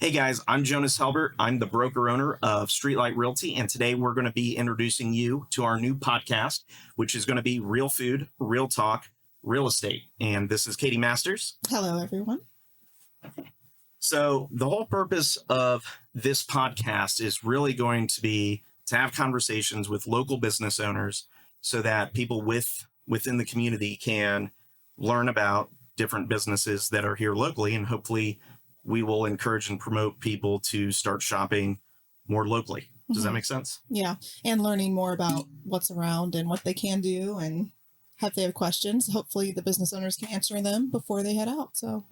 Hey guys, I'm Jonas Helbert. I'm the broker owner of Streetlight Realty, and today we're going to be introducing you to our new podcast, which is going to be Real Food, Real Talk, Real Estate. And this is Katie Masters. Hello, everyone. So the whole purpose of this podcast is really going to be to have conversations with local business owners so that people within the community can learn about different businesses that are here locally, and hopefully we will encourage and promote people to start shopping more locally. Does that make sense? Yeah. And learning more about what's around and what they can do, and if they have questions, hopefully the business owners can answer them before they head out. So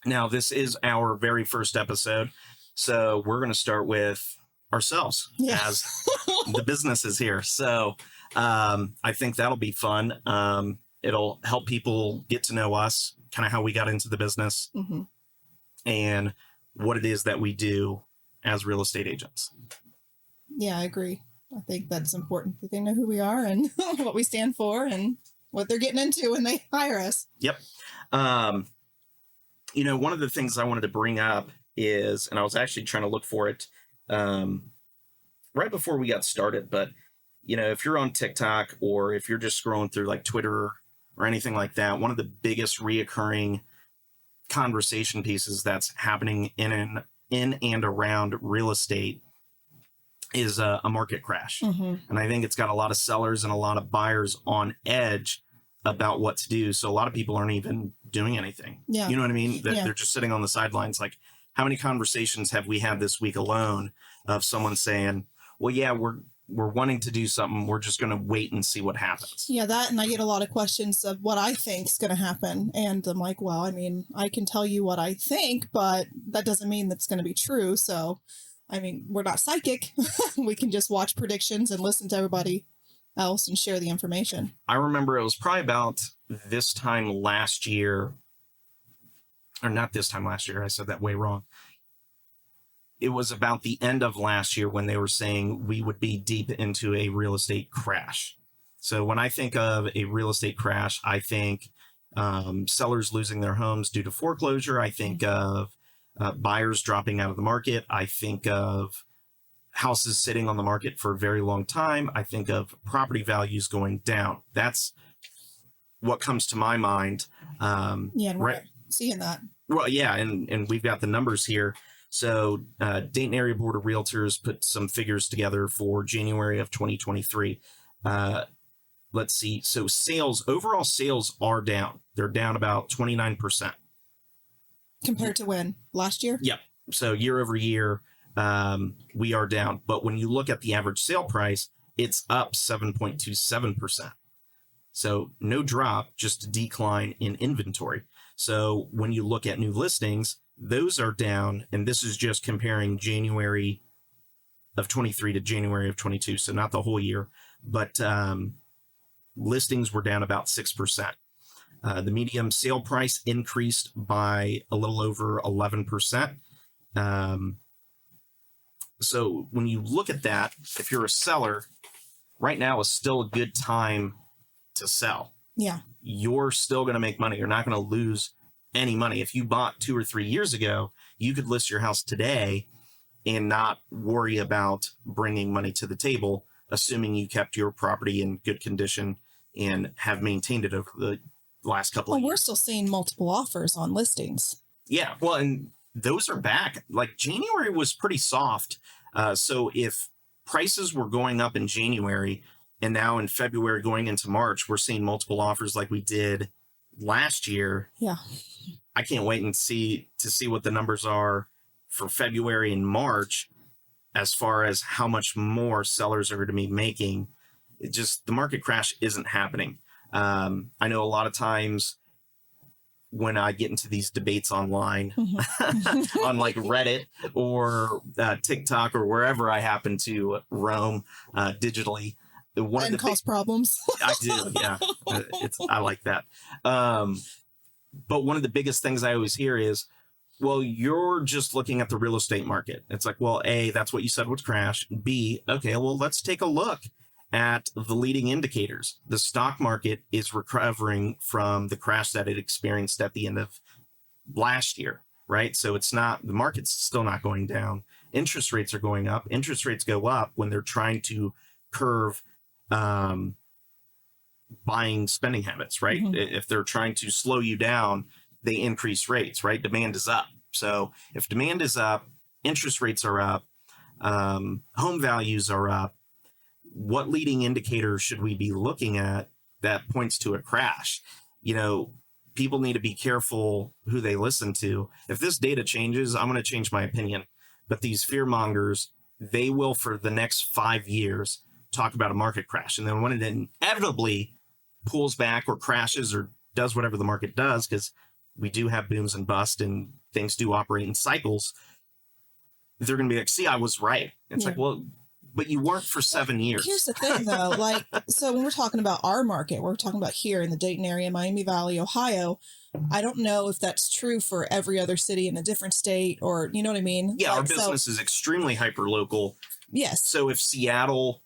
Now, this is our very first episode. So we're going to start with ourselves as the businesses here. So I think that'll be fun. It'll help people get to know us, kind of how we got into the business. And what it is that we do as real estate agents. Yeah, I agree. I think that's important that they know who we are and what we stand for and what they're getting into when they hire us. Yep. One of the things I wanted to bring up is, and I was actually trying to look for it right before we got started, but, if you're on TikTok or if you're just scrolling through like Twitter or anything like that, one of the biggest reoccurring conversation pieces that's happening in and around real estate is a market crash. And I think it's got a lot of sellers and a lot of buyers on edge about what to do. So a lot of people aren't even doing anything. Yeah. You know what I mean? They're just sitting on the sidelines. Like, how many conversations have we had this week alone of someone saying, well, yeah, we're wanting to do something. We're just going to wait and see what happens. Yeah, that, and I get a lot of questions of what I think is going to happen. And I'm like, well, I mean, I can tell you what I think, but that doesn't mean that's going to be true. So, I mean, we're not psychic. We can just watch predictions and listen to everybody else and share the information. I remember it was probably about this time last year, or not this time last year. I said that way wrong. It was about the end of last year when they were saying we would be deep into a real estate crash. So when I think of a real estate crash, I think sellers losing their homes due to foreclosure. I think of buyers dropping out of the market. I think of houses sitting on the market for a very long time. I think of property values going down. That's what comes to my mind. And we're seeing that. Well, yeah, and we've got the numbers here. So Dayton Area Board of Realtors put some figures together for January of 2023. Let's see. So overall sales are down. They're down about 29%. Compared to when? Last year? Yep. So year over year, we are down. But when you look at the average sale price, it's up 7.27%. So no drop, just a decline in inventory. So when you look at new listings, those are down, and this is just comparing January of 23 to January of 22, so not the whole year, but listings were down about 6%. The median sale price increased by a little over 11%. So when you look at that, if you're a seller, right now is still a good time to sell. Yeah. You're still going to make money. You're not going to lose any money. If you bought 2 or 3 years ago, you could list your house today and not worry about bringing money to the table, assuming you kept your property in good condition and have maintained it over the last couple of years. We're still seeing multiple offers on listings. Yeah, well, and those are back. Like January was pretty soft. So if prices were going up in January and now in February going into March, we're seeing multiple offers like we did last year. Yeah. I can't wait and see what the numbers are for February and March as far as how much more sellers are going to be making. The market crash isn't happening. I know a lot of times when I get into these debates online on like Reddit or TikTok or wherever I happen to roam digitally, and cause problems. I do, yeah. I like that. But one of the biggest things I always hear is, well, you're just looking at the real estate market. It's like, well, A, that's what you said would crash. B, okay, well, let's take a look at the leading indicators. The stock market is recovering from the crash that it experienced at the end of last year. right? So it's not, the market's still not going down. Interest rates are going up. Interest rates go up when they're trying to curve buying spending habits, right? If they're trying to slow you down, they increase rates, right? Demand is up. So if demand is up, interest rates are up, home values are up. What leading indicator should we be looking at that points to a crash? People need to be careful who they listen to. If this data changes, I'm going to change my opinion. But these fear mongers, they will for the next 5 years talk about a market crash. And then when it inevitably pulls back or crashes or does whatever the market does, because we do have booms and busts and things do operate in cycles, they're going to be like, see, I was right. It's like, well, but you weren't for 7 years. Here's the thing, though. So when we're talking about our market, we're talking about here in the Dayton area, Miami Valley, Ohio. I don't know if that's true for every other city in a different state, or you know what I mean? Yeah, our business is extremely hyper local. Yes. So if Seattle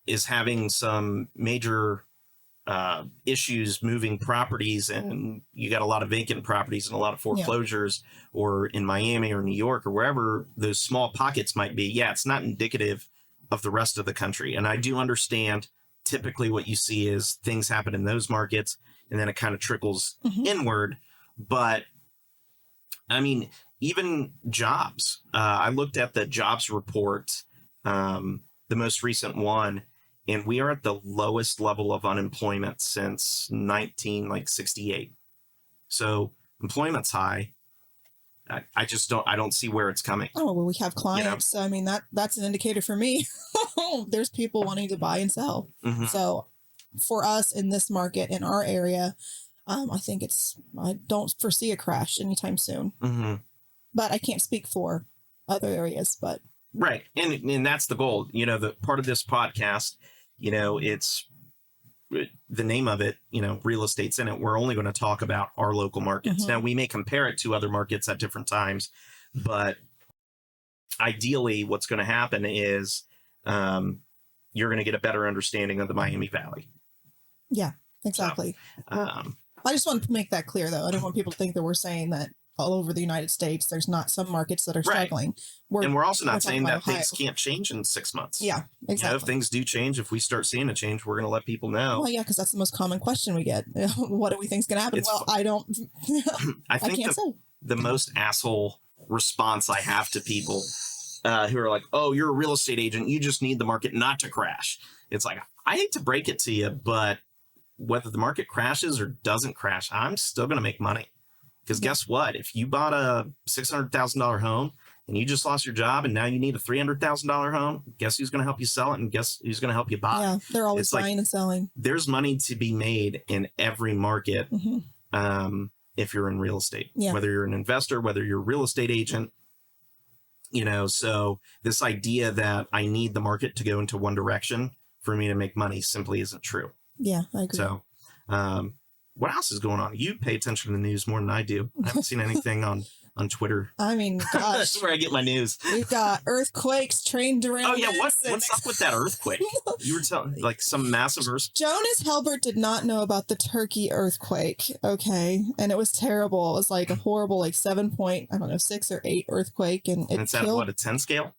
is having some major issues moving properties, and you got a lot of vacant properties and a lot of foreclosures, or in Miami or New York or wherever those small pockets might be, it's not indicative of the rest of the country. And I do understand typically what you see is things happen in those markets and then it kind of trickles inward. But I mean, even jobs, I looked at the jobs report, the most recent one, and we are at the lowest level of unemployment since 1968. So employment's high. I just don't see where it's coming. Oh, well, we have clients. So, I mean, that's an indicator for me. There's people wanting to buy and sell. So for us in this market, in our area, I don't foresee a crash anytime soon. But I can't speak for other areas, but. Right. And that's the goal. The part of this podcast, it's the name of it, real estate's in it. We're only going to talk about our local markets. Now, we may compare it to other markets at different times, but ideally what's going to happen is you're going to get a better understanding of the Miami Valley. Yeah, exactly. So, I just want to make that clear, though. I don't want people to think that we're saying that all over the United States, there's not some markets that are struggling. And we're also not saying that things can't change in 6 months. Yeah, exactly. If things do change, if we start seeing a change, we're going to let people know. Well, yeah, because that's the most common question we get. What do we think is going to happen? I think the most asshole response I have to people who are like, oh, you're a real estate agent, you just need the market not to crash. It's like, I hate to break it to you, but whether the market crashes or doesn't crash, I'm still going to make money. Because guess what? If you bought a $600,000 home and you just lost your job and now you need a $300,000 home, guess who's going to help you sell it, and guess who's going to help you buy? Yeah, they're always buying and selling. There's money to be made in every market if you're in real estate, whether you're an investor, whether you're a real estate agent. So this idea that I need the market to go into one direction for me to make money simply isn't true. Yeah, I agree. So, what else is going on? You pay attention to the news more than I do. I haven't seen anything on Twitter. I mean, gosh. That's where I get my news. We've got earthquakes, train derailments. Oh, yeah. What's up with that earthquake? You were telling, some massive earthquake. Jonas Helbert did not know about the Turkey earthquake. Okay. And it was terrible. It was like a horrible, 6 or 8 earthquake. And it's at what, a 10 scale?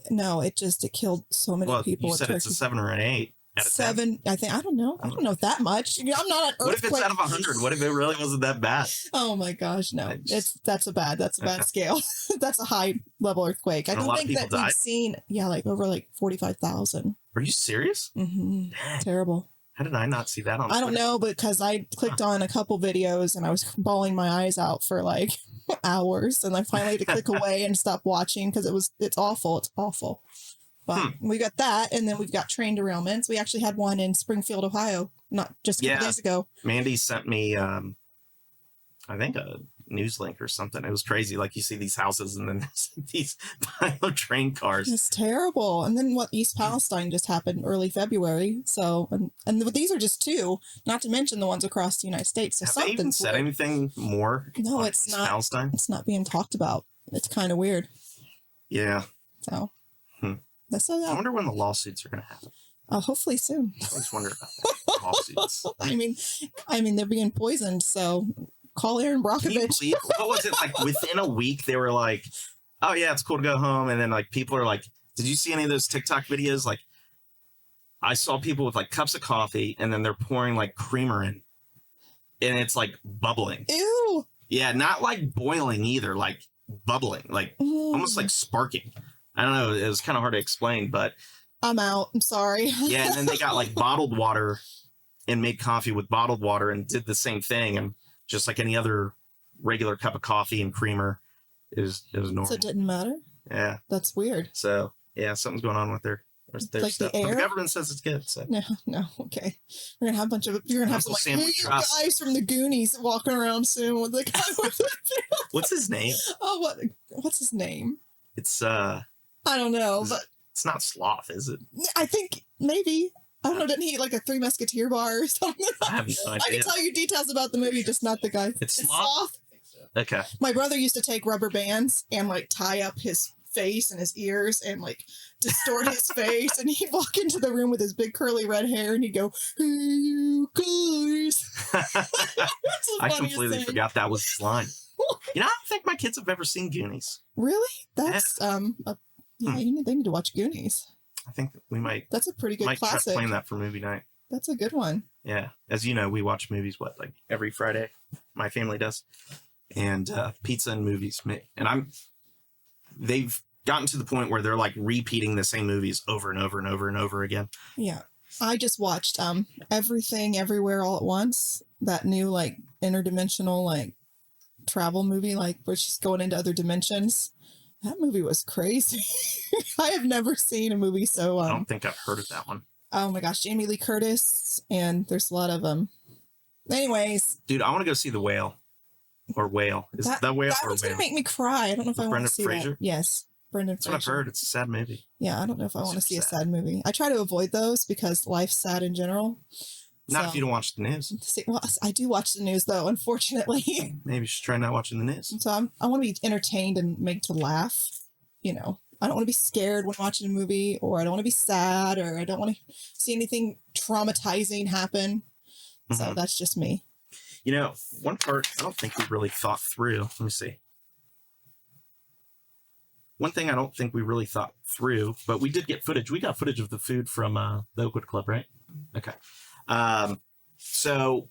No, it killed so many people. You said it's a 7 or an 8. 7, I think. I don't know. I don't know that much. I'm not an earthquake. What if it's out of 100? What if it really wasn't that bad? Oh my gosh, no. That's a bad scale. That's a high level earthquake. I don't think that we've seen over 45,000. Are you serious? Terrible. How did I not see that on I don't know, because I clicked on a couple videos and I was bawling my eyes out for hours, and I finally had to click away and stop watching because it's awful. It's awful. But we got that, and then we've got train derailments. We actually had one in Springfield, Ohio, not just a couple days ago. Mandy sent me, I think, a news link or something. It was crazy. You see these houses, and then these pile of train cars. It's terrible. And then East Palestine just happened early February. So, and these are just 2, not to mention the ones across the United States. So have they even said anything more? No, it's East not. Palestine? It's not being talked about. It's kind of weird. Yeah. So. I wonder when the lawsuits are going to happen. Hopefully soon. I just wonder about that. Lawsuits. I mean, they're being poisoned, so call Aaron Can you Brockovich. believe, what was it like within a week? They were like, "Oh yeah, it's cool to go home," and then like people are like, "Did you see any of those TikTok videos?" Like, I saw people with like cups of coffee, and then they're pouring like creamer in, and it's like bubbling. Ew. Yeah, not like boiling either, like bubbling, like almost like sparking. I don't know. It was kind of hard to explain, but I'm out. I'm sorry. yeah. And then they got like bottled water and made coffee with bottled water and did the same thing, and just like any other regular cup of coffee and creamer, it was normal. So it didn't matter? Yeah. That's weird. So yeah, something's going on with their Like stuff. the But air? the government says it's good. So No, okay. We're gonna have a bunch of you're gonna have some Uncle like Sam we "Hey, trust." guys from the Goonies walking around soon with the guy with the What's his name? oh what's his name? It's I don't know, but it's not Sloth, is it? I think maybe. I don't know, didn't he eat like a Three Musketeer bar or something? I have no I idea. can tell you details about the movie, just not the guy. It's Sloth? Okay. My brother used to take rubber bands and like tie up his face and his ears and like distort his face, and he'd walk into the room with his big curly red hair and he'd go, "Hey, you guys." I completely forgot that was his line. You know, I don't think my kids have ever seen Goonies. Really? That's yeah, they need to watch Goonies. I think we might That's a pretty good try classic. playing that for movie night. That's a good one. Yeah, as you know, we watch movies like every Friday. My family does, and pizza and movies. And they've gotten to the point where they're like repeating the same movies over and over and over and over again. Yeah. I just watched Everything Everywhere All at Once, that new like interdimensional like travel movie, like where she's going into other dimensions. That movie was crazy. I have never seen a movie so I don't think I've heard of that one. oh my gosh, Jamie Lee Curtis, and there's a lot of them. Anyways, Dude, I want to go see The Whale. Or Whale. Is it The Whale that or one's Whale? gonna make me cry. I don't know if With I want Brendan to see Fraser? that. Yes, Brendan That's what I've Fraser. heard. It's a sad movie. Yeah, I don't know if I want to see a Super sad. sad movie. I try to avoid those because life's sad in general. Not So- if you don't watch the news. See, well, I do watch the news though, unfortunately. Maybe you should try not watching the news. So I want to be entertained and made to laugh. You know, I don't want to be scared when watching a movie, or I don't want to be sad, or I don't want to see anything traumatizing happen. So Mhm. that's just me. You know, one part I don't think we really thought through. Let me see. One thing I don't think we really thought through, but we did get footage. We got footage of the food from the Oakwood Club, right? Okay. So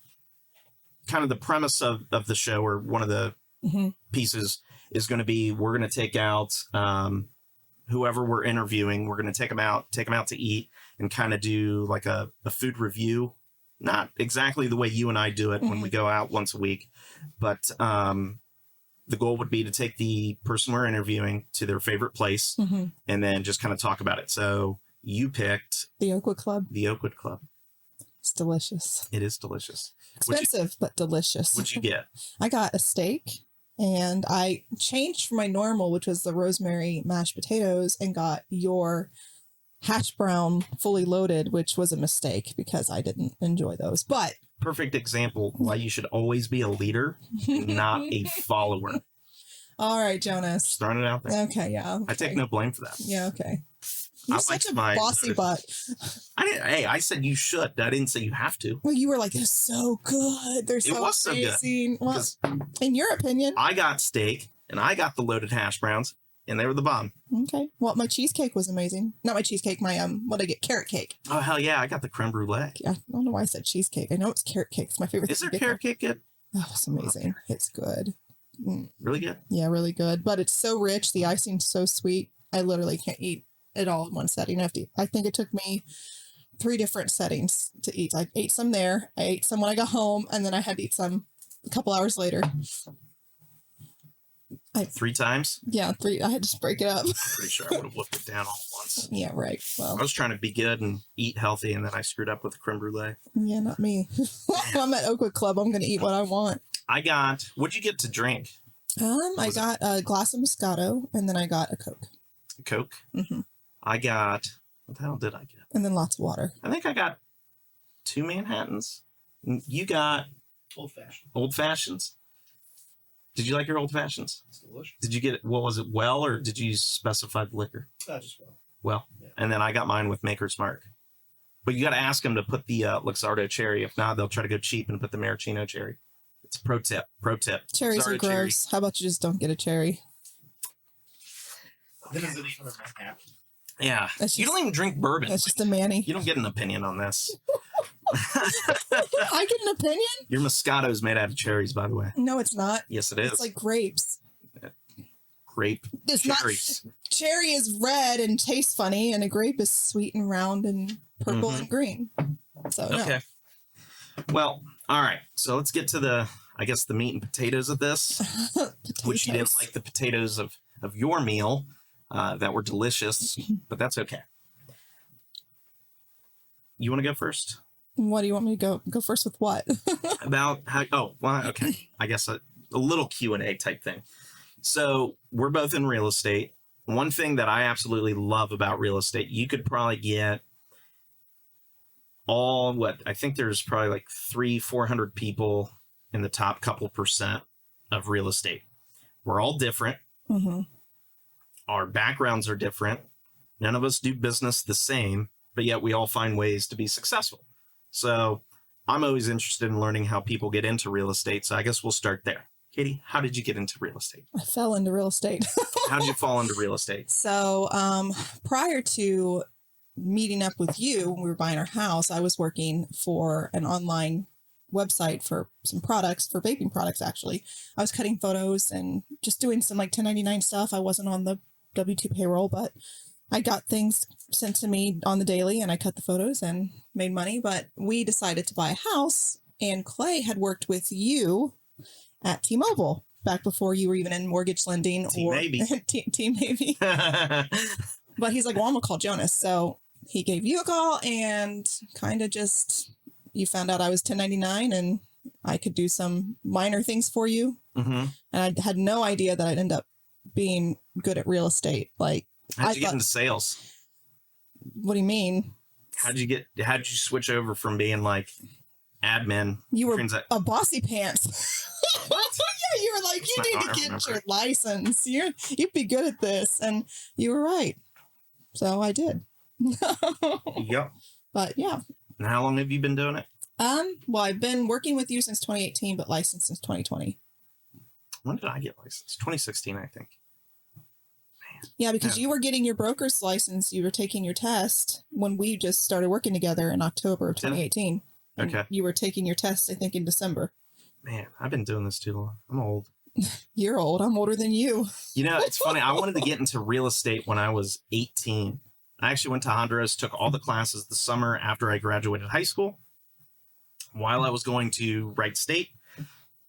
kind of the premise of the show, or one of the Mhm. pieces, is going to be we're going to take out whoever we're interviewing. We're going to take them out to eat, and kind of do like a food review. Not exactly the way you and I do it when we go out once a week, but the goal would be to take the person we're interviewing to their favorite place Mhm. and then just kind of talk about it. So you picked The Oakwood Club. the Oakwood Club. It's delicious. It is delicious. Expensive, but delicious. What'd you get? I got a steak, and I changed from my normal, which was the rosemary mashed potatoes, and got your hash brown fully loaded, which was a mistake because I didn't enjoy those. But Perfect example why you should always be a leader, not a follower. all right, Jonas. Just throwing it out there. Okay, yeah. I take okay. no blame for that. Yeah, okay. I You're such liked a my- bossy butt. Hey, I said you should. I didn't say you have to. Well, you were like, they're so good. They're so was so good. amazing. Well, 'Cause in your opinion. I got steak and I got the loaded hash browns, and they were the bomb. Okay. Well, my cheesecake was amazing. Not my cheesecake, my what did I get? Carrot cake. Oh hell yeah! I got the creme brulee. Yeah, I don't know why I said cheesecake. I know it's carrot cake. It's my favorite. Is thing there to get carrot cake good? there. Oh, it's amazing. It's good. Really good? Yeah, really good. But it's so rich. The icing's so sweet. I literally can't eat it all in one setting. I think it took me 3 different settings to eat. I ate some there. I ate some when I got home, and then I had to eat some a couple hours later. 3 times? Yeah, 3. I had to just break it up. Pretty sure I would have whipped it down all at once. Yeah, right. I Well, was trying to be good and eat healthy, and then I screwed up with the creme brulee. yeah, not me. I'm at Oakwood Club. I'm gonna eat what I want. What'd you get to drink? I got a glass of Moscato, and then I got a Coke, Coke? Mhm. I got, what the hell did I get? and then lots of water. I think I got 2 Manhattans. You got Old fashioned. old fashions? Did you like your old fashions? It's delicious. Did you get it, what was it, well, or did you specify the liquor? Just well. Well, Yeah. and then I got mine with Maker's Mark. But you got to ask them to put the Luxardo cherry. If not, they'll try to go cheap and put the maraschino cherry. It's a pro tip. Pro tip. Cherries Sorry, are gross. cherry. How about you just don't get a cherry? What is it even in my hat? Yeah. That's You don't even drink bourbon. That's just a Manny. You don't get an opinion on this. I get an opinion? Your Moscato is made out of cherries, by the way. No, it's not. Yes, it is. It's like grapes. Grape It's cherries. not. Cherry is red and tastes funny, and a grape is sweet and round and purple and green. So no. Okay. Well, all right. So let's get to the meat and potatoes of this, which you didn't like the potatoes of your meal that were delicious, but that's okay. You want to go first? What do you want me to go first with? What? About how? Oh, well, okay. I guess a little Q&A type thing. So we're both in real estate. One thing that I absolutely love about real estate, you could probably get I think there's probably like 300-400 people in the top couple percent of real estate. We're all different. Mm-hmm. Our backgrounds are different. None of us do business the same, but yet we all find ways to be successful. So I'm always interested in learning how people get into real estate. So I guess we'll start there. Katie, how did you get into real estate? I fell into real estate. How did you fall into real estate? So prior to meeting up with you when we were buying our house, I was working for an online website for some products, for vaping products, actually. I was cutting photos and just doing some like 1099 stuff. I wasn't on the W-2 payroll, but I got things sent to me on the daily and I cut the photos and made money. But we decided to buy a house, and Clay had worked with you at T-Mobile back before you were even in mortgage lending or T-Maybe. But he's like, well, I'm gonna call Jonas. So he gave you a call and kind of just, you found out I was 1099 and I could do some minor things for you. Mm-hmm. And I had no idea that I'd end up being good at real estate. Like, how'd you get into sales? What do you mean? How'd you switch over from being like admin? You were a bossy pants. Yeah, you were like, you need to get your license. You'd be good at this. And you were right. So I did. Yep. But yeah. And how long have you been doing it? Well, I've been working with you since 2018, but licensed since 2020. When did I get licensed? 2016, I think. Man. Yeah, because you were getting your broker's license. You were taking your test when we just started working together in October of 2018. Okay. You were taking your test, I think, in December. Man, I've been doing this too long. I'm old. You're old. I'm older than you. You know, it's funny. I wanted to get into real estate when I was 18. I actually went to Honduras, took all the classes the summer after I graduated high school while I was going to Wright State.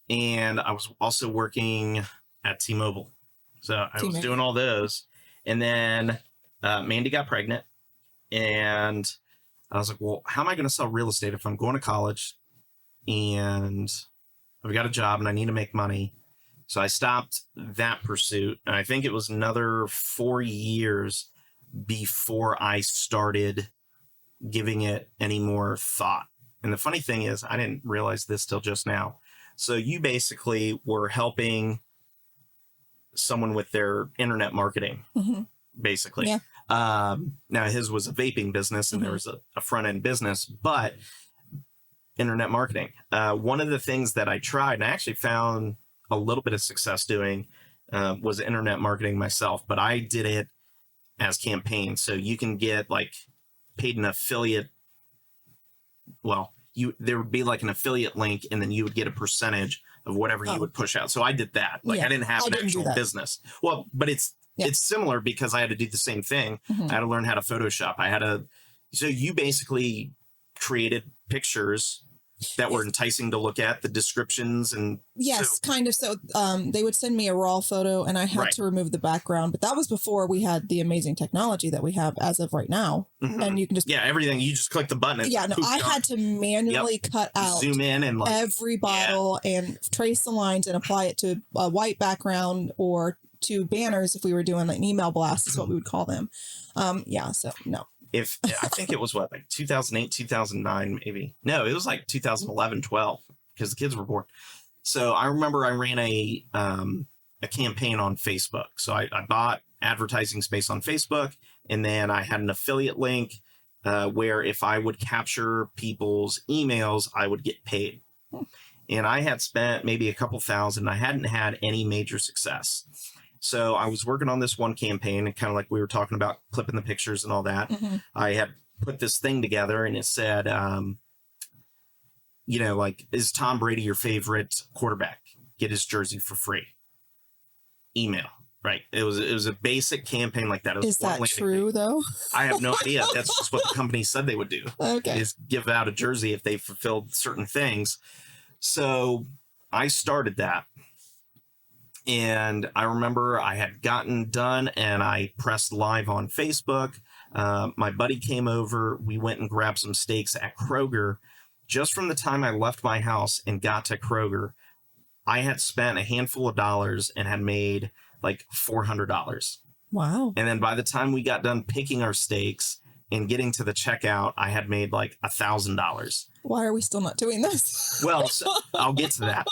And I was also working at T-Mobile. So I was doing all those. And then Mandy got pregnant. And I was like, well, how am I going to sell real estate if I'm going to college and I've got a job and I need to make money? So I stopped that pursuit. And I think it was another 4 years before I started giving it any more thought. And the funny thing is, I didn't realize this till just now. So you basically were helping someone with their internet marketing, basically. Yeah. Now his was a vaping business and there was a front end business, but internet marketing. One of the things that I tried, and I actually found a little bit of success doing, was internet marketing myself, but I did it as campaigns. So you can get like paid an affiliate. Well, there would be like an affiliate link and then you would get a percentage of whatever you would push out. So I did that. Like I didn't have an actual business. Well, but it's similar because I had to do the same thing. I had to learn how to Photoshop. So you basically created pictures that were enticing to look at, the descriptions and kind of. So they would send me a raw photo and I had to remove the background, but that was before we had the amazing technology that we have as of right now. And you can just everything, you just click the button and I had to manually cut out, zoom in and like every bottle and trace the lines and apply it to a white background or to banners if we were doing like an email blast is what we would call them. So no. I think it was like 2008, 2009, maybe. No, it was like 2011, 12 because the kids were born. So I remember I ran a campaign on Facebook. So I bought advertising space on Facebook, and then I had an affiliate link where if I would capture people's emails, I would get paid. and I had spent maybe a couple thousand. I hadn't had any major success. So I was working on this one campaign, and kind of like we were talking about clipping the pictures and all that. I had put this thing together, and it said, like, is Tom Brady your favorite quarterback? Get his jersey for free. Email. Right. It was a basic campaign like that. It was Is that true though? I have no idea. That's just what the company said they would do. Okay. Is give out a jersey if they fulfilled certain things. So I started that. And I remember I had gotten done and I pressed live on Facebook. My buddy came over. We went and grabbed some steaks at Kroger. Just from the time I left my house and got to Kroger, I had spent a handful of dollars and had made like $400. Wow. And then by the time we got done picking our steaks and getting to the checkout, I had made like $1,000. Why are we still not doing this? Well, so I'll get to that.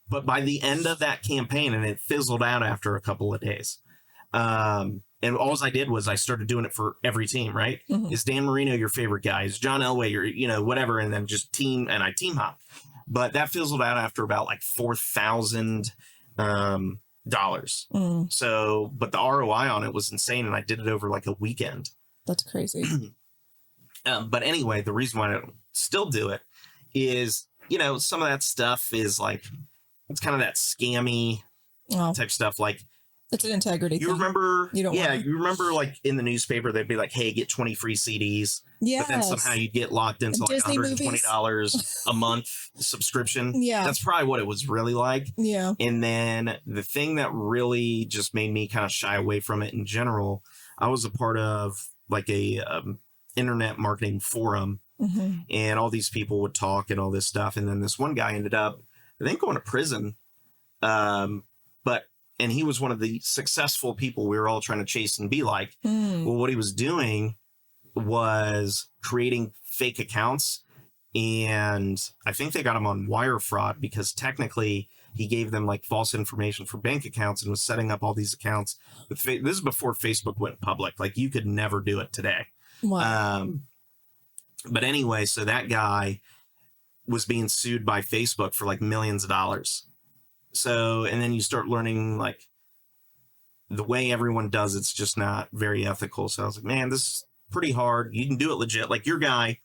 But by the end of that campaign, and it fizzled out after a couple of days. And all I did was I started doing it for every team, right? Is Dan Marino your favorite guy? Is John Elway your, whatever, and then just team hop. But that fizzled out after about like $4,000. So, but the ROI on it was insane, and I did it over like a weekend. That's crazy. But anyway, the reason why I don't still do it is, some of that stuff is like, it's kind of that scammy type stuff. Like, it's an integrity you thing. remember, you remember like in the newspaper, they'd be like, hey, get 20 free CDs. Yeah. But then somehow you get locked into like Disney $120 a month subscription. Yeah. That's probably what it was really like. Yeah. And then the thing that really just made me kind of shy away from it in general, I was a part of like a internet marketing forum, and all these people would talk and all this stuff. And then this one guy ended up, I think, going to prison. And he was one of the successful people we were all trying to chase and be like. Well, what he was doing was creating fake accounts. And I think they got him on wire fraud because technically he gave them like false information for bank accounts and was setting up all these accounts. This is before Facebook went public. Like, you could never do it today. Wow. But anyway, so that guy was being sued by Facebook for like millions of dollars. So, and then you start learning like the way everyone does it's just not very ethical. So I was like, man, this is pretty hard. You can do it legit. Like your guy,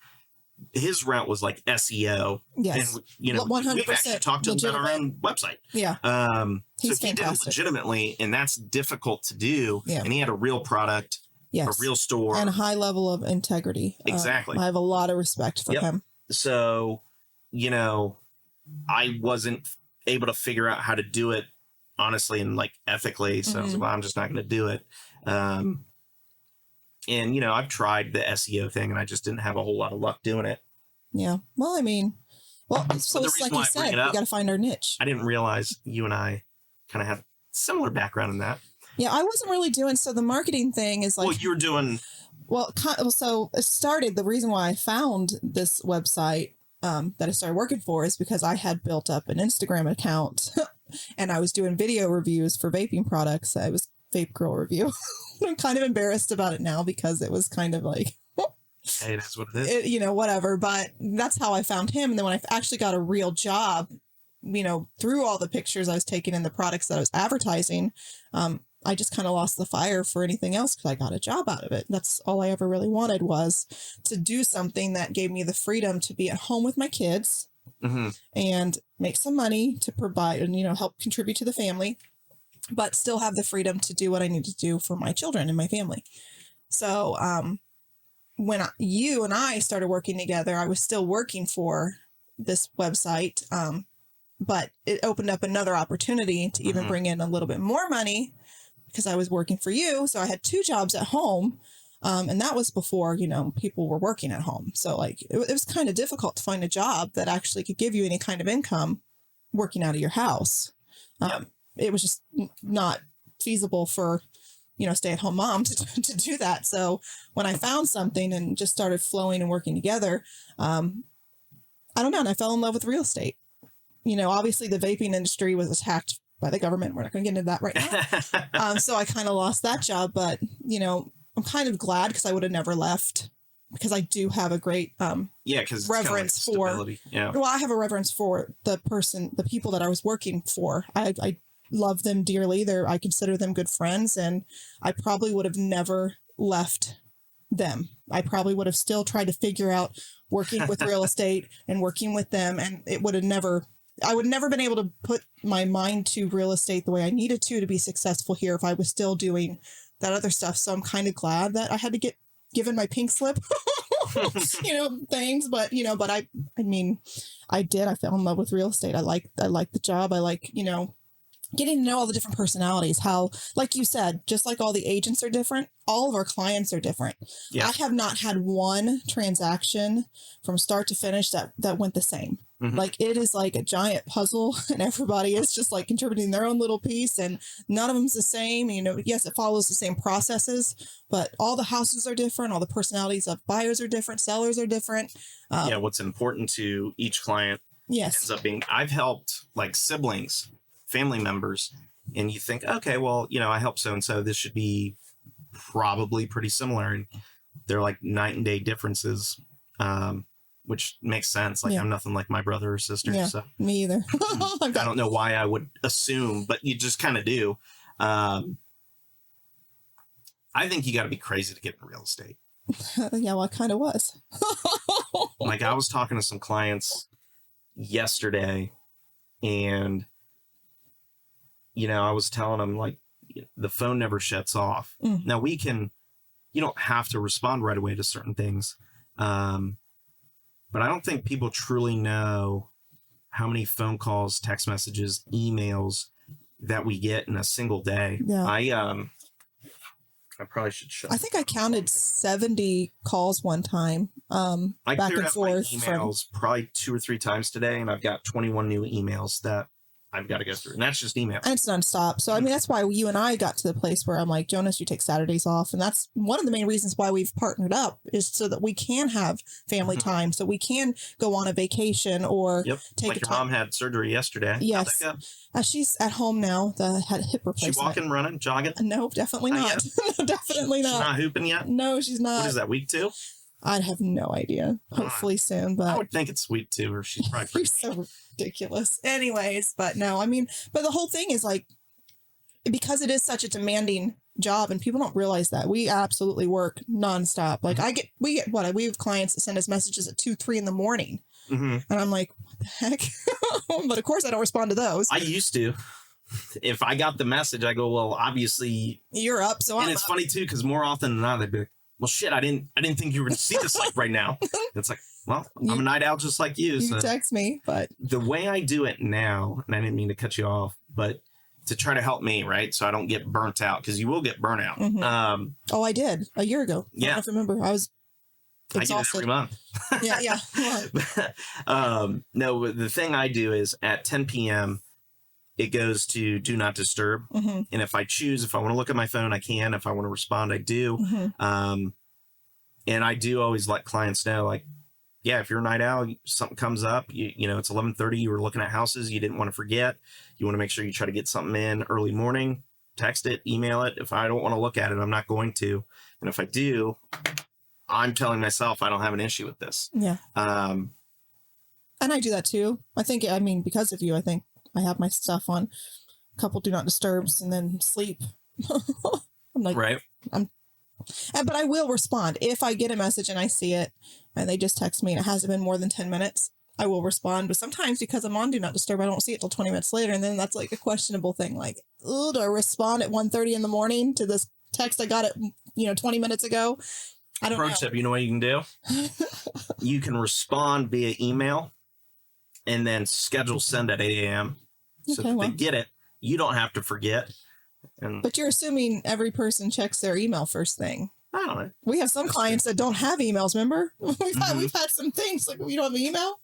his route was like SEO. Yes. And, 100% we've actually talked to him about our own website. Yeah. So He's he did it fantastic. legitimately, and that's difficult to do. Yeah. And he had a real product, Yes. a real store. And a high level of integrity. Exactly. I have a lot of respect for him. So, I wasn't able to figure out how to do it honestly and like ethically. So I was like, well, I'm just not going to do it. And, I've tried the SEO thing and I just didn't have a whole lot of luck doing it. Yeah. Well, so it's like you said, we got to find our niche. I didn't realize you and I kind of have similar background in that. Yeah, I wasn't really doing, so the marketing thing is like... Well, you were doing... Well, so it started, the reason why I found this website that I started working for is because I had built up an Instagram account and I was doing video reviews for vaping products. I was Vape Girl Review. I'm kind of embarrassed about it now because it was kind of like... Hey, that's what it is. Whatever. But that's how I found him. And then when I actually got a real job, through all the pictures I was taking and the products that I was advertising, I just kind of lost the fire for anything else because I got a job out of it. That's all I ever really wanted, was to do something that gave me the freedom to be at home with my kids and make some money to provide and, help contribute to the family, but still have the freedom to do what I need to do for my children and my family. So when you and I started working together, I was still working for this website, but it opened up another opportunity to even bring in a little bit more money because I was working for you. So I had 2 jobs at home. And that was before, people were working at home. So like, it was kind of difficult to find a job that actually could give you any kind of income working out of your house. It was just not feasible for, stay-at-home mom to do that. So when I found something and just started flowing and working together, I don't know. And I fell in love with real estate. Obviously the vaping industry was attacked by the government. We're not going to get into that right now. So I kind of lost that job, but, I'm kind of glad because I would have never left because I do have a great Yeah, because reverence for stability. Yeah. well, I have a reverence for the people that I was working for. I love them dearly. I consider them good friends, and I probably would have never left them. I probably would have still tried to figure out working with real estate and working with them, and it would have never. I would never been able to put my mind to real estate the way I needed to be successful here if I was still doing that other stuff. So I'm kind of glad that I had to get given my pink slip, things. But I mean, I did. I fell in love with real estate. I like the job. I like, getting to know all the different personalities, how, like you said, just like all the agents are different, all of our clients are different. Yeah. I have not had one transaction from start to finish that went the same. Mm-hmm. Like, it is like a giant puzzle, and everybody is just like contributing their own little piece, and none of them's the same. Yes, it follows the same processes, but all the houses are different. All the personalities of buyers are different. Sellers are different. What's important to each client ends up being, I've helped like siblings, family members, and you think, okay, well, I help so-and-so, this should be probably pretty similar. And they're like night and day differences, which makes sense. Like, I'm nothing like my brother or sister. Yeah, so me either. I don't know why I would assume, but you just kind of do. I think you got to be crazy to get in real estate. Yeah, well, I kind of was. Like, I was talking to some clients yesterday, and I was telling them, like, the phone never shuts off. Now, you don't have to respond right away to certain things. But I don't think people truly know how many phone calls, text messages, emails that we get in a single day. Yeah. I probably should show. I think I counted 70 calls one time. I back cleared and out my forth emails probably 2 or 3 times today, and I've got 21 new emails that I've got to go through, and that's just email. And it's nonstop. So, I mean, that's why you and I got to the place where I'm like, Jonas, you take Saturdays off. And that's one of the main reasons why we've partnered up, is so that we can have family time, so we can go on a vacation or take like a your mom had surgery yesterday. Yes. She's at home now. Had hip replacement. She walking, running, jogging? No, definitely not. No, definitely not. She's not hooping yet? No, she's not. What is that, week 2? I'd have no idea. Hopefully soon, but I would think it's week 2, or she's probably you're so ridiculous. Anyways, but no, I mean, but the whole thing is like, because it is such a demanding job, and people don't realize that we absolutely work nonstop. Like, we have clients that send us messages at 2-3 in the morning, and I'm like, what the heck? But of course, I don't respond to those. I used to. If I got the message, I go, well, obviously you're up. So it's funny too, because more often than not, they'd be like, well, shit, I didn't think you were going to see this like right now. It's like, well, I'm a night owl just like you. You so text me, but the way I do it now, and I didn't mean to cut you off, but to try to help me, right? So I don't get burnt out, because you will get burnt out. Oh, I did a year ago. Yeah. I don't know if you remember. I was exhausted. I get it every month. Yeah. No, the thing I do is at 10 p.m., it goes to do not disturb. And if I choose, if I want to look at my phone, I can. If I want to respond, I do. And I do always let clients know, like, yeah, if you're a night owl, something comes up, it's 11:30, you were looking at houses, you didn't want to forget, you want to make sure you try to get something in early morning, text it, email it. If I don't want to look at it, I'm not going to. And if I do, I'm telling myself I don't have an issue with this. Yeah. And I do that too. Because of you, I think I have my stuff on a couple do not disturbs and then sleep. I'm like, right. But I will respond if I get a message and I see it and they just text me and it hasn't been more than 10 minutes. I will respond, but sometimes because I'm on do not disturb, I don't see it till 20 minutes later, and then that's like a questionable thing. Like, do I respond at 1:30 in the morning to this text I got it 20 minutes ago? I don't know. Pro tip, you know what you can do? You can respond via email and then schedule send at 8 a.m. So if they get it, you don't have to forget. But you're assuming every person checks their email first thing. I don't know. We have some clients that don't have emails, remember? We've had some things like, we don't have an email.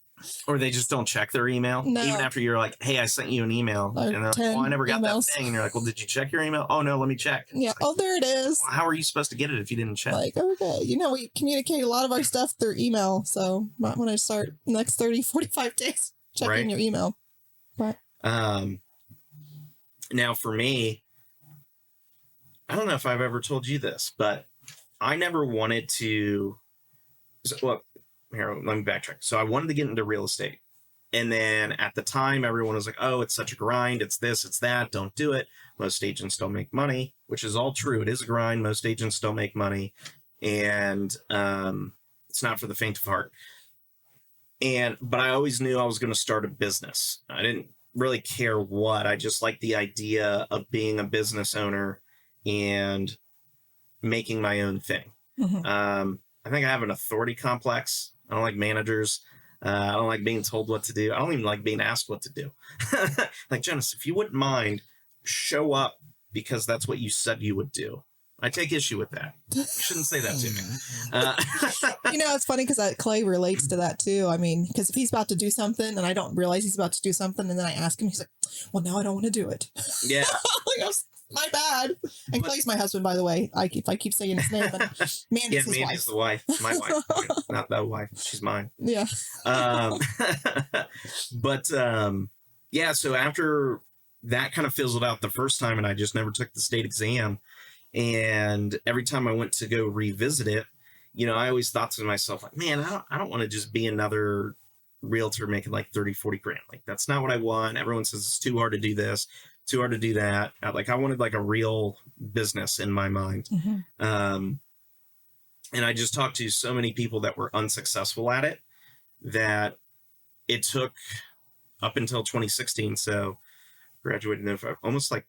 Or they just don't check their email. No. Even after you're like, hey, I sent you an email. And they're like, well, I never got that thing. And you're like, well, did you check your email? Oh, no, let me check. Yeah. Like, oh, there it is. Well, how are you supposed to get it if you didn't check? Like, okay. We communicate a lot of our stuff through email. So might want to start next 30, 45 days checking your email. Right. Now for me, I don't know if I've ever told you this, but I never wanted to well, here, let me backtrack. So I wanted to get into real estate. And then at the time, everyone was like, oh, it's such a grind. It's this, it's that. Don't do it. Most agents don't make money, which is all true. It is a grind. Most agents don't make money. And it's not for the faint of heart. But I always knew I was going to start a business. I didn't really care what. I just liked the idea of being a business owner and making my own thing. I think I have an authority complex. I don't like managers. I don't like being told what to do. I don't even like being asked what to do. Like, Jonas, if you wouldn't mind, show up because that's what you said you would do. I take issue with that. You shouldn't say that to me. You know, it's funny because Clay relates to that too. I mean, because if he's about to do something and I don't realize he's about to do something, and then I ask him, he's like, well, now I don't want to do it. Yeah. Like, my bad. And Clay's my husband, by the way. If I keep saying his name, but Mandy's his Mandy's the wife. My wife. Not that wife. She's mine. Yeah. But yeah, so after that kind of fizzled out the first time and I just never took the state exam. And every time I went to go revisit it, you know, I always thought to myself, like, man, I don't want to just be another realtor making like 30, 40 grand. Like, that's not what I want. Everyone says it's too hard to do this, too hard to do that. Like, I wanted like a real business in my mind. And I just talked to so many people that were unsuccessful at it that it took up until 2016. So graduated in almost like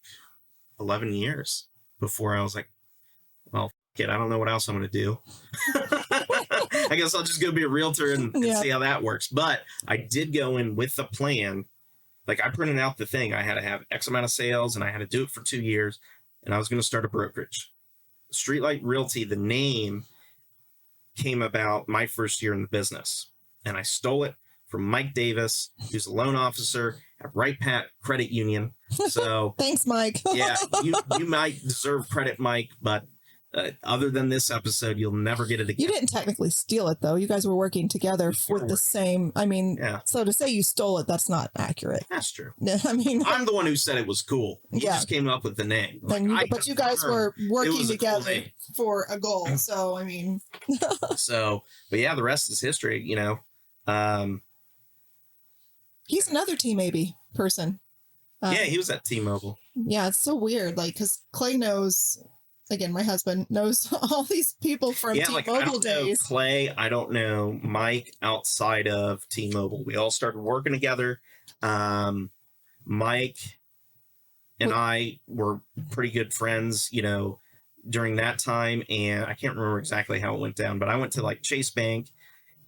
11 years before I was like, well, I don't know what else I'm going to do. I guess I'll just go be a realtor and see how that works. But I did go in with a plan. Like, I printed out the thing. I had to have X amount of sales and I had to do it for 2 years. And I was going to start a brokerage. Streetlight Realty, the name came about my first year in the business. And I stole it from Mike Davis, who's a loan officer at Right Pat Credit Union. So thanks, Mike. Yeah, you might deserve credit, Mike, but other than this episode, you'll never get it again. You didn't technically steal it, though. You guys were working together for the same. I mean, so to say you stole it, that's not accurate. That's true. I mean, I'm the one who said it was cool. You just came up with the name. Like, but you guys were working together for a goal. So, I mean. But yeah, the rest is history, you know. He's another T-Maybe person. Yeah, he was at T-Mobile. Yeah, it's so weird. Like, because Clay knows, again, my husband knows all these people from T-Mobile days. Clay, I don't know Mike outside of T-Mobile. We all started working together. Mike and I were pretty good friends, you know, during that time. And I can't remember exactly how it went down, but I went to like Chase Bank,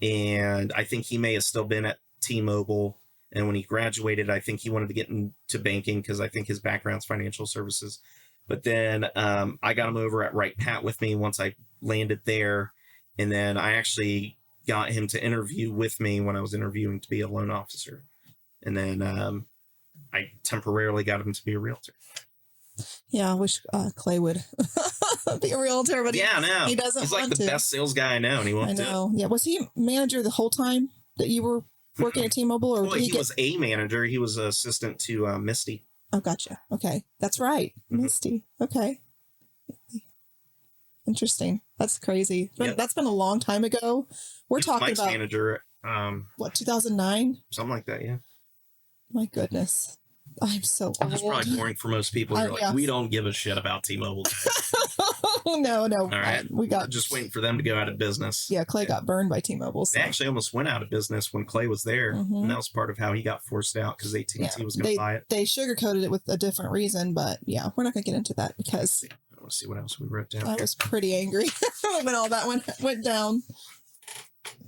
and I think he may have still been at T-Mobile. And when he graduated, I think he wanted to get into banking because I think his background's financial services. But then I got him over at Right Pat with me once I landed there. And then I actually got him to interview with me when I was interviewing to be a loan officer. And then I temporarily got him to be a realtor. Yeah, I wish Clay would be a realtor, but he doesn't. He's like the best sales guy I know, and he won't do it. Yeah, was he manager the whole time that you were working at T-Mobile, or he was a manager? He was an assistant to Misty. Oh, gotcha. Okay, that's right, Misty. Okay, interesting. That's crazy. That's been a long time ago. We're talking Mike's about manager. What, 2009? Something like that. Yeah. My goodness, I'm so old. That's probably boring for most people. You're like, we don't give a shit about T-Mobile. No. All right. We got just waiting for them to go out of business. Yeah, Clay got burned by T-Mobile. So. They actually almost went out of business when Clay was there, and that was part of how he got forced out because AT&T was going to buy it. They sugarcoated it with a different reason, but yeah, we're not going to get into that because I want to see what else we wrote down. I was pretty angry when all that went down.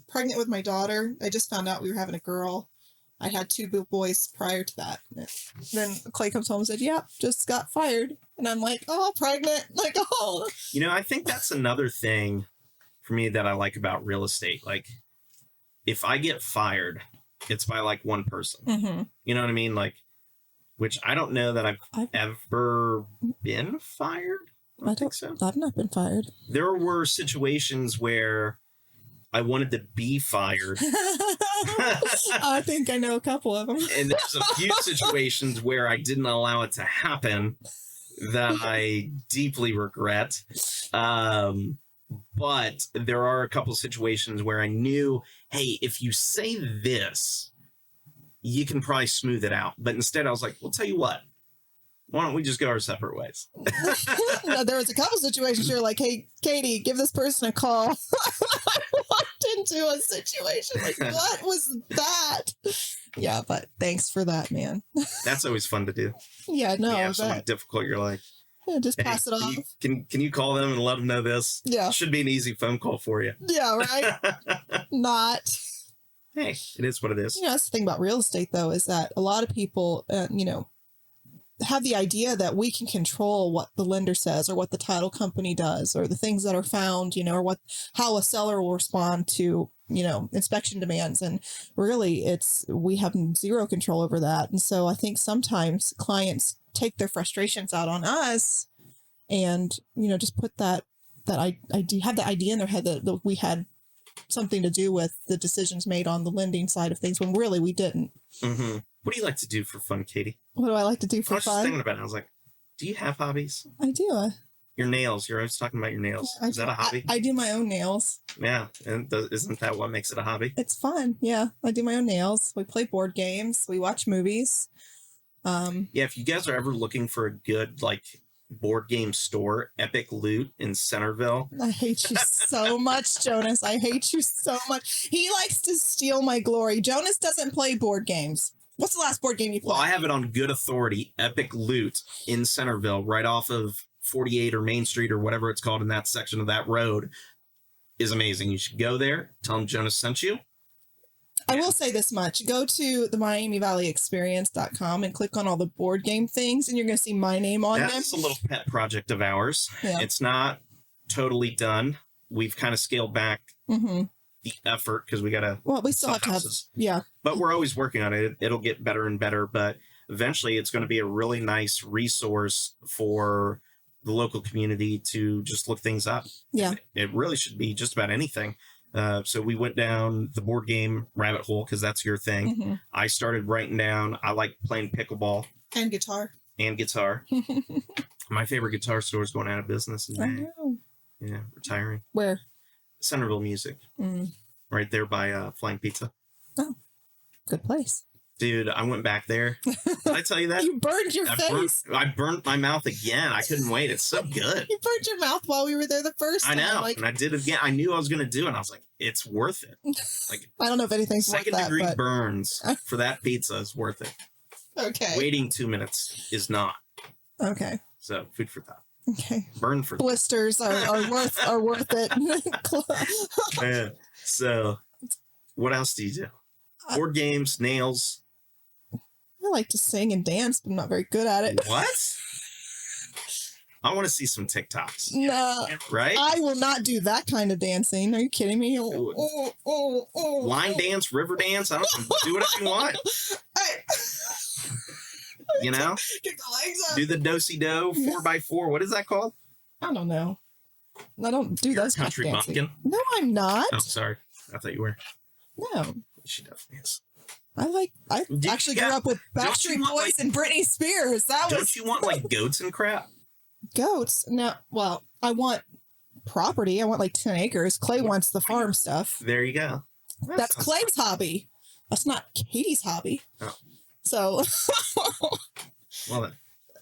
Pregnant with my daughter. I just found out we were having a girl. I had 2 boys prior to that. Then Clay comes home and said, "Yep, just got fired." And I'm like, "Oh, pregnant." Like, oh. You know, I think that's another thing for me that I like about real estate. Like, if I get fired, it's by like one person. Mm-hmm. You know what I mean? Like, which I don't know that I've ever been fired. I don't think so. I've not been fired. There were situations where I wanted to be fired. I think I know a couple of them. And there's a few situations where I didn't allow it to happen that I deeply regret. But But there are a couple situations where I knew, hey, if you say this, you can probably smooth it out. But instead, I was like, well, tell you what, why don't we just go our separate ways? No, there was a couple situations you're like, hey, Katie, give this person a call. I walked into a situation like, what was that? Yeah, but thanks for that, man. That's always fun to do. Yeah, no, You have something difficult, you're like, yeah, just hey, pass it off. can you call them and let them know this? Yeah. Should be an easy phone call for you. Yeah, right? Not. Hey, it is what it is. You know, that's the thing about real estate, though, is that a lot of people, have the idea that we can control what the lender says or what the title company does or the things that are found, or how a seller will respond to, inspection demands. And really we have zero control over that. And so I think sometimes clients take their frustrations out on us and, just put that idea, have the idea in their head that we had something to do with the decisions made on the lending side of things when really we didn't. Mm-hmm. What do you like to do for fun, Katie? What do I like to do I for was just fun? thinking about it. I was like, do you have hobbies? I do. Your nails. You're always talking about your nails. Is that a hobby? I do my own nails. Yeah. And isn't that what makes it a hobby? It's fun. Yeah. I do my own nails. We play board games. We watch movies. Yeah. If you guys are ever looking for a good, board game store, Epic Loot in Centerville. I hate you so much, Jonas. I hate you so much. He likes to steal my glory. Jonas doesn't play board games. What's the last board game you played? Well, I have it on good authority. Epic Loot in Centerville, right off of 48 or Main Street or whatever it's called in that section of that road, is amazing. You should go there. Tell them Jonas sent you. I will say this much. Go to the MiamiValleyExperience.com and click on all the board game things, and you're going to see my name on them. That's a little pet project of ours. Yeah. It's not totally done. We've kind of scaled back the effort because we got to. Well, we still have to have. Yeah. But we're always working on it. It'll get better and better. But eventually, it's going to be a really nice resource for the local community to just look things up. Yeah. It really should be just about anything. So we went down the board game rabbit hole because that's your thing. Mm-hmm. I started writing down. I like playing pickleball And guitar. My favorite guitar store is going out of business in I May. know. Yeah, retiring. Where? Centerville Music, right there by Flying Pizza. Oh, good place. Dude, I went back there. Did I tell you that? You burned your face. I burnt my mouth again. I couldn't wait. It's so good. You burned your mouth while we were there the first time. I know. And I did it again. I knew I was going to do it. And I was like, it's worth it. I don't know if anything's worth that. Second degree but... burns for that pizza is worth it. Okay. Waiting 2 minutes is not. Okay. So food for thought. Okay. Burn for blisters are worth it. Yeah. So what else do you do? Board games, nails. I like to sing and dance, but I'm not very good at it. What? I want to see some TikToks. No. Right? I will not do that kind of dancing. Are you kidding me? Line dance, river dance. I don't know. Do whatever you want. You know? Get the legs up. Do the do-si-do 4x4. What is that called? I don't know. I don't do You're those a country kind of dancing. bumpkin. No, I'm not. Oh, sorry. I thought you were. No. She definitely is. I actually grew up with Backstreet Boys and Britney Spears. Don't you want goats and crap? Goats? No. Well, I want property. I want 10 acres. Clay wants the farm stuff. There you go. That's Clay's hobby. That's not Katie's hobby. Oh. So, well then.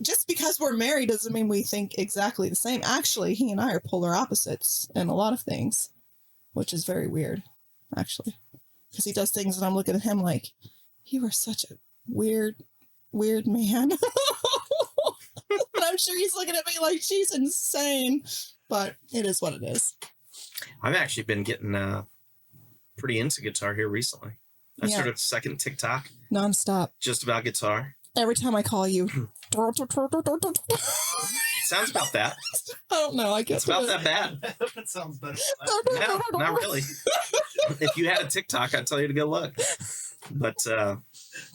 Just because we're married doesn't mean we think exactly the same. Actually, he and I are polar opposites in a lot of things, which is very weird, actually. Because he does things and I'm looking at him like, you are such a weird man. And I'm sure he's looking at me like she's insane. But it is what it is. I've actually been getting pretty into guitar here recently. I started a second TikTok. Nonstop. Just about guitar. Every time I call you. Sounds about that. I don't know. I guess it's about that bad. It sounds better. No, not really. If you had a TikTok, I'd tell you to go look. But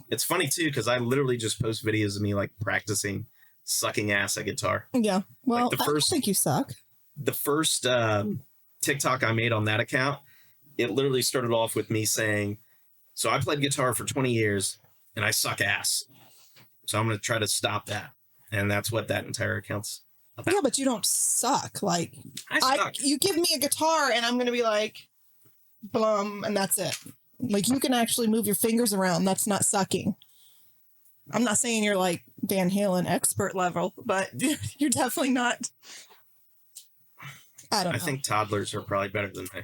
it's funny too because I literally just post videos of me practicing sucking ass at guitar. Yeah. Well, I don't think you suck. The first TikTok I made on that account, it literally started off with me saying, "So I played guitar for 20 years and I suck ass. So I'm going to try to stop that." And that's what that entire account's about. Yeah, but you don't suck. Like I suck. you give me a guitar and I'm gonna be like, blum, and that's it. Like you can actually move your fingers around. That's not sucking. I'm not saying you're like Van Halen expert level, but you're definitely not. I don't know. I think toddlers are probably better than me.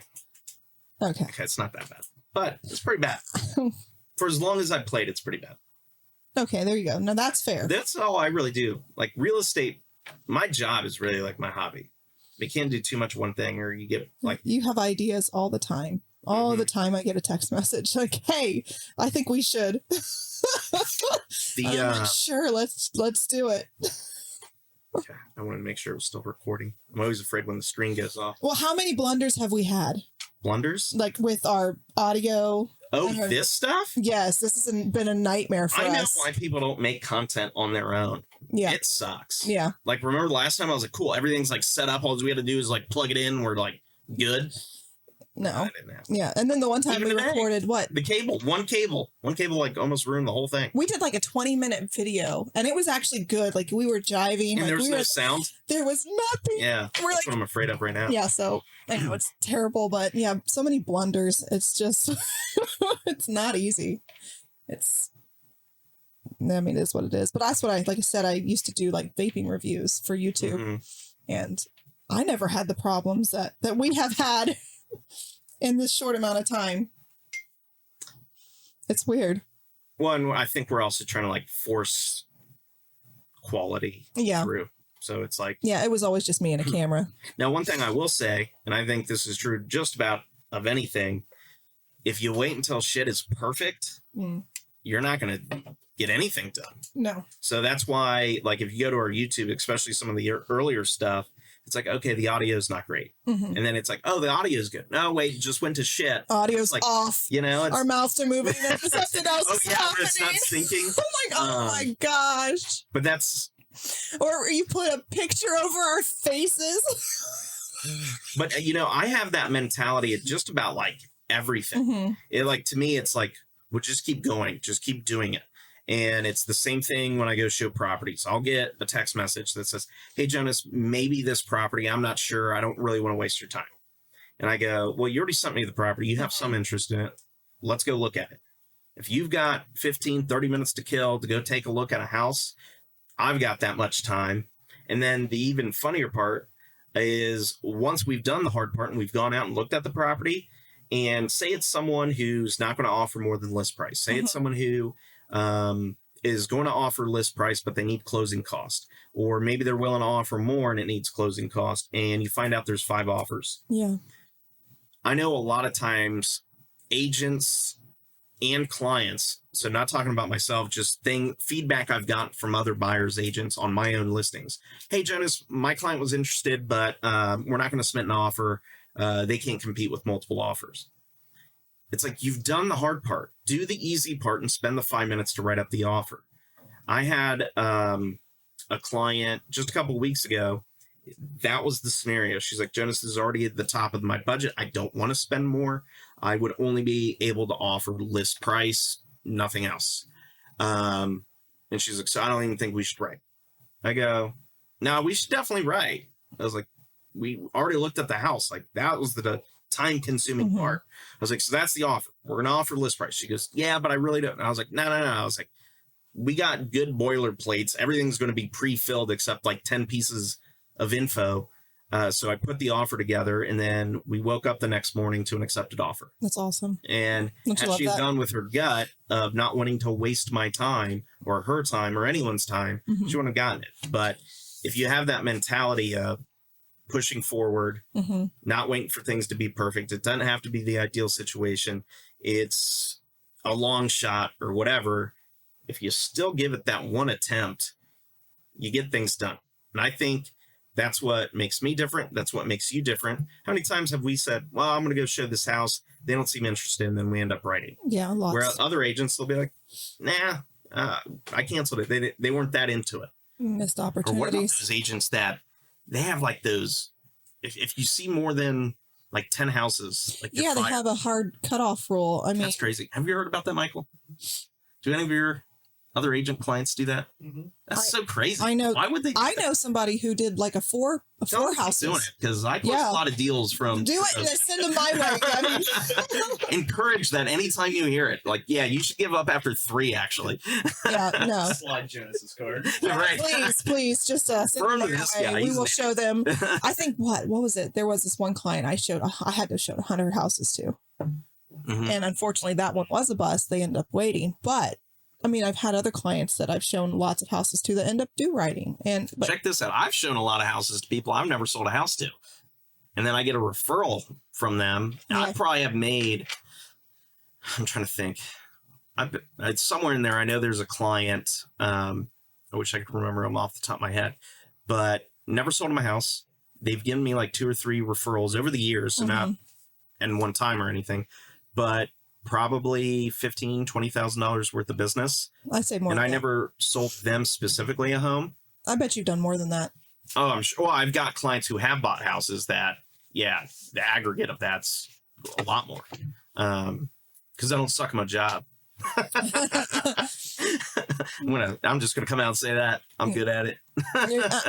Okay. Okay, it's not that bad, but it's pretty bad. For as long as I played, it's pretty bad. Okay, there you go. Now that's fair. That's all I really do. Like real estate, my job is really like my hobby. You can't do too much one thing, or you get like You have ideas all the time. All the time I get a text message like, "Hey, I think we should." I'm like, sure, let's do it. Okay, I want to make sure it was still recording. I'm always afraid when the screen goes off. Well, how many blunders have we had? Blunders? Like with our audio? Oh, this stuff? Yes, this has been a nightmare for us. I know why people don't make content on their own. Yeah. It sucks. Yeah. Like, remember last time I was like, cool, everything's like set up. All we had to do is like plug it in. We're like good. No. I didn't have to. Yeah. And then the one time Even we today, recorded what? The cable. One cable like almost ruined the whole thing. We did like a 20-minute video and it was actually good. Like we were jiving. And like, there was we no sound. There was nothing. Yeah. We're That's like, what I'm afraid of right now. yeah. So I know it's terrible, but yeah, so many blunders. It's just, it's not easy. I mean, it is what it is. But that's what like I said, I used to do like vaping reviews for YouTube. Mm-hmm. And I never had the problems that we have had in this short amount of time. It's weird. Well, and I think we're also trying to like force quality through. So it's like... Yeah, it was always just me and a camera. Now, one thing I will say, and I think this is true just about of anything, if you wait until shit is perfect, you're not going to get anything done. No. So that's why, like, if you go to our YouTube, especially some of the earlier stuff, it's like, okay, the audio is not great. And then it's like, oh, the audio is good. No, wait, just went to shit. Audio's like, off. You know, our mouths are moving. Something else is happening. It's not syncing. Oh my gosh. But that's... Or you put a picture over our faces. But, you know, I have that mentality at just about, like, everything. It, like, to me, it's like, well, just keep going. Just keep doing it. And it's the same thing when I go show properties. I'll get a text message that says, hey, Jonas, maybe this property, I'm not sure. I don't really want to waste your time. And I go, well, you already sent me the property. You have some interest in it. Let's go look at it. If you've got 15, 30 minutes to kill to go take a look at a house, I've got that much time. And then the even funnier part is once we've done the hard part and we've gone out and looked at the property, and say it's someone who's not going to offer more than list price. Say it's someone who is going to offer list price, but they need closing cost. Or maybe they're willing to offer more and it needs closing cost. And you find out there's 5 offers. Yeah. I know a lot of times agents and clients, so not talking about myself, just feedback I've gotten from other buyers agents on my own listings. Hey, Jonas, my client was interested, but we're not going to submit an offer. They can't compete with multiple offers. It's like, you've done the hard part. Do the easy part and spend the 5 minutes to write up the offer. I had a client just a couple of weeks ago. That was the scenario. She's like, Jonas, this is already at the top of my budget. I don't want to spend more. I would only be able to offer list price, nothing else. And she's like, so I don't even think we should write. I go, no, we should definitely write. I was like, we already looked at the house. Like, that was the time-consuming part. I was like, so that's the offer. We're going to offer list price. She goes, yeah, but I really don't. And I was like, no. I was like, we got good boilerplates. Everything's going to be pre-filled except like 10 pieces of info. So I put the offer together, and then we woke up the next morning to an accepted offer. That's awesome. And had she gone with her gut of not wanting to waste my time or her time or anyone's time, she wouldn't have gotten it. But if you have that mentality of pushing forward, not waiting for things to be perfect, it doesn't have to be the ideal situation. It's a long shot or whatever. If you still give it that one attempt, you get things done. And I think that's what makes me different. That's what makes you different. How many times have we said, well, I'm going to go show this house. They don't seem interested. And then we end up writing. Yeah, lots. Where other agents, they'll be like, nah, I canceled it. They weren't that into it. Missed opportunities. Or what about those agents that they have like those, if you see more than like 10 houses, like yeah, they have a hard cutoff rule. I mean, that's crazy. Have you heard about that, Michael? Do any of your other agent clients do that? Mm-hmm. That's so crazy. I know. Why would they? I know somebody who did like a four Don't keep houses. doing it, because I post a lot of deals from. Do it and then send them my way. I mean, encourage that anytime you hear it. Like, yeah, you should give up after 3. Actually. yeah, no. Slide Jonas's card. Right. Please, just send Throw them to my this way. guy. We He's will an- show them. I think what was it? There was this one client I had to show 100 houses to, Mhm. and unfortunately, that one was a bust. They ended up waiting, but. I mean, I've had other clients that I've shown lots of houses to that end up do writing. But Check this out. I've shown a lot of houses to people I've never sold a house to. And then I get a referral from them. And I Yeah. probably have made, I'm trying to think. It's somewhere in there. I know there's a client. I wish I could remember them off the top of my head, but never sold them a house. They've given me like 2 or 3 referrals over the years, so not in one time or anything, but probably $15,000-$20,000 worth of business. I'd say more. And than I that. never sold them specifically a home. I bet you've done more than that. Oh, I'm sure. Well, I've got clients who have bought houses that, yeah, the aggregate of that's a lot more. Because I don't suck at my job. I'm just gonna come out and say that I'm good at it.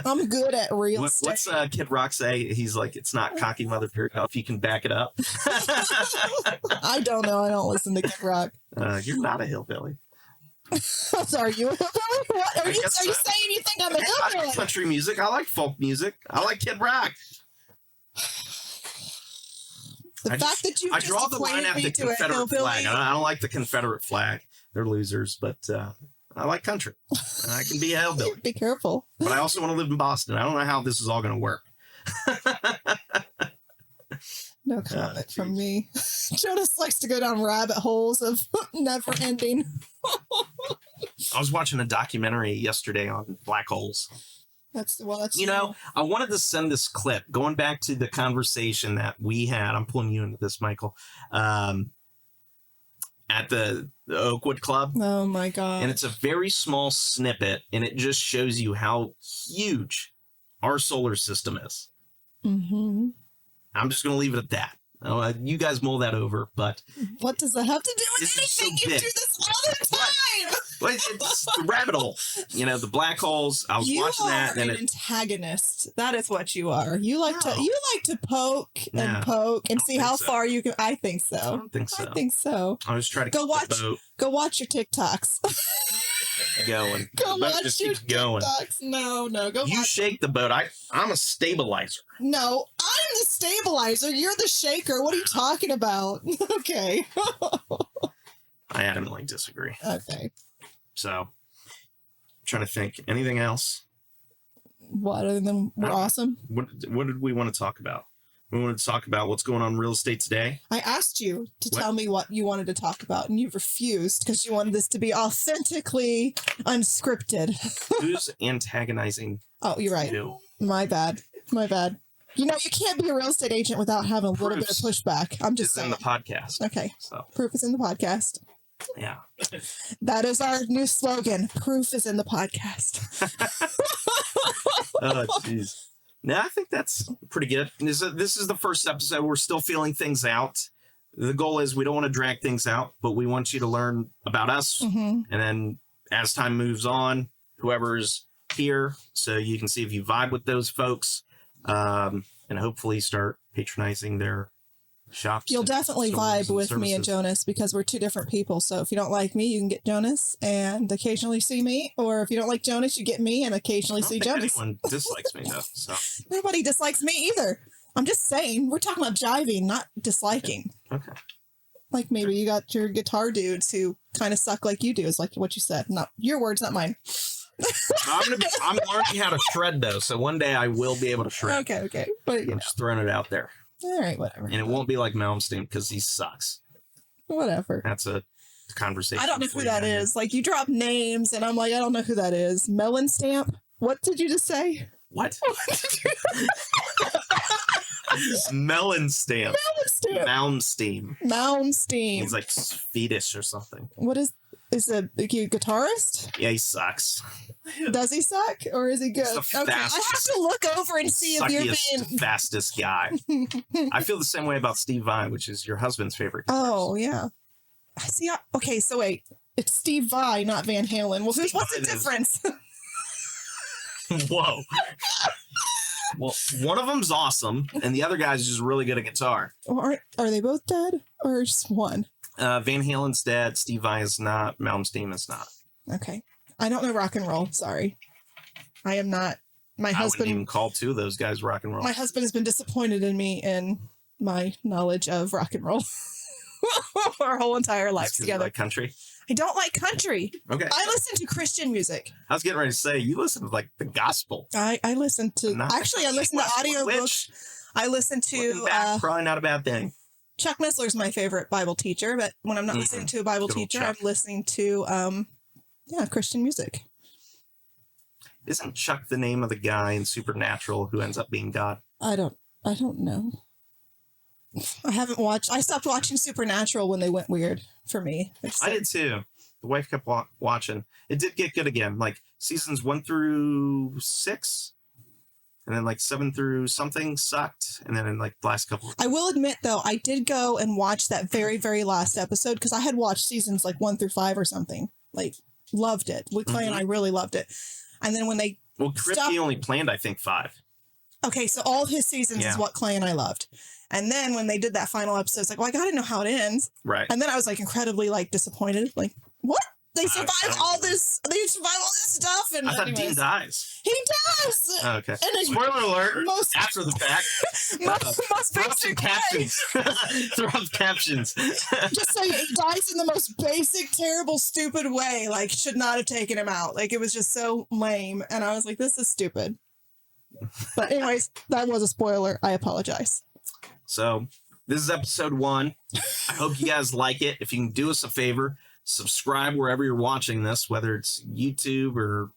I'm good at real estate. What's Kid Rock say? He's like, it's not cocky mother if you can back it up. I don't know. I don't listen to Kid Rock. You're not a hillbilly. Sorry, you. What are you saying? You think I'm a I like hillbilly? country music. I like folk music. I like Kid Rock. The fact that you I draw the line at me the to a Confederate hillbilly. flag. I don't like the Confederate flag. They're losers, but I like country. I can be a hillbilly. Be careful. But I also want to live in Boston. I don't know how this is all going to work. No comment from me. Jonas likes to go down rabbit holes of never ending. I was watching a documentary yesterday on black holes. That's I wanted to send this clip going back to the conversation that we had. I'm pulling you into this, Michael, at the Oakwood Club. Oh my god. And it's a very small snippet, and it just shows you how huge our solar system is. Mm-hmm. I'm just going to leave it at that. You guys mull that over, but What does that have to do with This is so anything? You big. do this all the time. well, it's the rabbit hole. The black holes. I was You watching are that, and an antagonist. That is what you are. You like to poke No. and poke and see think how so. far you can. I think I so. don't think so. I think so. I was trying to Go keep watch- the boat Go watch your TikToks. going. Go The boat watch just your keeps going. TikToks. No, go You watch. shake the boat. I'm a stabilizer. No, I'm the stabilizer. You're the shaker. What are you talking about? Okay. I adamantly disagree. Okay. So, I'm trying to think. Anything else? What other than we're Uh, awesome? What did we want to talk about? We wanted to talk about what's going on in real estate today. I asked you to What? tell me what you wanted to talk about, and you refused because you wanted this to be authentically unscripted. Who's antagonizing Oh, you're right. you? My bad. My bad. You can't be a real estate agent without having a little bit of Proofs pushback. I'm just It's in saying. the podcast. Okay. So, Proof is in the podcast. yeah. That is our new slogan. Proof is in the podcast. Oh, jeez. No, I think that's pretty good. This is the first episode. We're still feeling things out. The goal is we don't want to drag things out, but we want you to learn about us. Mm-hmm. And then as time moves on, whoever's here, so you can see if you vibe with those folks, and hopefully start patronizing their shops. You'll and definitely stores vibe and with me and services. Jonas because we're two different people. So if you don't like me, you can get Jonas and occasionally see me. Or if you don't like Jonas, you get me and occasionally I see don't think Jonas. anyone dislikes me though. So Nobody dislikes me either. I'm just saying, we're talking about jiving, not disliking. okay. Like maybe you got your guitar dudes who kind of suck like you do, is like what you said. Not your words, not mine. I'm learning how to shred though, so one day I will be able to shred. Okay. But I'm just throwing it out there. all right, whatever. And it won't be like Malmsteen because he sucks. Whatever. That's a conversation. I don't know for who you that guys. is. Like you drop names and I'm like, I don't know who that is. Melon Stamp? What did you just say? What? Melon stamp. Stamp. Malmsteen. Mound Steam. He's like Swedish or something. What is a guitarist? Yeah, he sucks. Does he suck or is he good? He's the Okay, I have fastest, to look over and see if you're Suckiest, being. fastest guy. I feel the same way about Steve Vai, which is your husband's favorite. Oh yeah, I see. Okay, so wait. It's Steve Vai, not Van Halen. Well, what's the difference? Whoa. Well, one of them's awesome, and the other guy's just really good at guitar. Are they both dead, or just one? Van Halen's dead. Steve Vai is not. Malmsteen is not. Okay. I don't know rock and roll. Sorry. I am not. My I husband. wouldn't even call two of those guys rock and roll. My husband has been disappointed in me in my knowledge of rock and roll our whole entire life Just 'cause you together. like country. I don't like country. Okay. I listen to Christian music. I was getting ready to say you listen to like the gospel. I listen to Not- actually I listen to audiobooks. Which, I listen looking to back, probably not a bad thing. Chuck Missler's my favorite Bible teacher, but when I'm not listening to a Bible Good old teacher, Chuck. I'm listening to Christian music. Isn't Chuck the name of the guy in Supernatural who ends up being God? I don't know. I stopped watching Supernatural when they went weird for me. I did too. The wife kept watching. It did get good again. Like seasons 1 through 6, and then like 7 through something sucked, and then in like the last couple. I will admit though, I did go and watch that very, very last episode because I had watched seasons like 1 through 5 or something. Like loved it. Clay and I really loved it. And then when they Kripke only planned, I think, 5. Okay, so all of his seasons is what Clay and I loved. And then when they did that final episode, it's like, well, I gotta know how it ends. Right. And then I was like incredibly like disappointed. Like, what? They survived all this. They survived all this stuff. And I thought Dean dies. He does. Oh, okay. And Spoiler alert. After the fact. most Throw up some basic captions. Throw up captions. Just say he dies in the most basic, terrible, stupid way. Like, should not have taken him out. Like, it was just so lame. And I was like, this is stupid. But anyways, that was a spoiler. I apologize. So this is episode 1. I hope you guys like it. If you can do us a favor, subscribe wherever you're watching this, whether it's YouTube or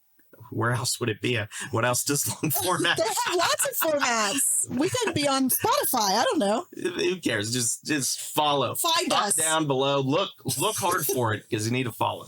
where else would it be? What else does long format? They have lots of formats. We could be on Spotify. I don't know. Who cares? Just follow. Find Up, us. down below. Look hard for it because you need to follow.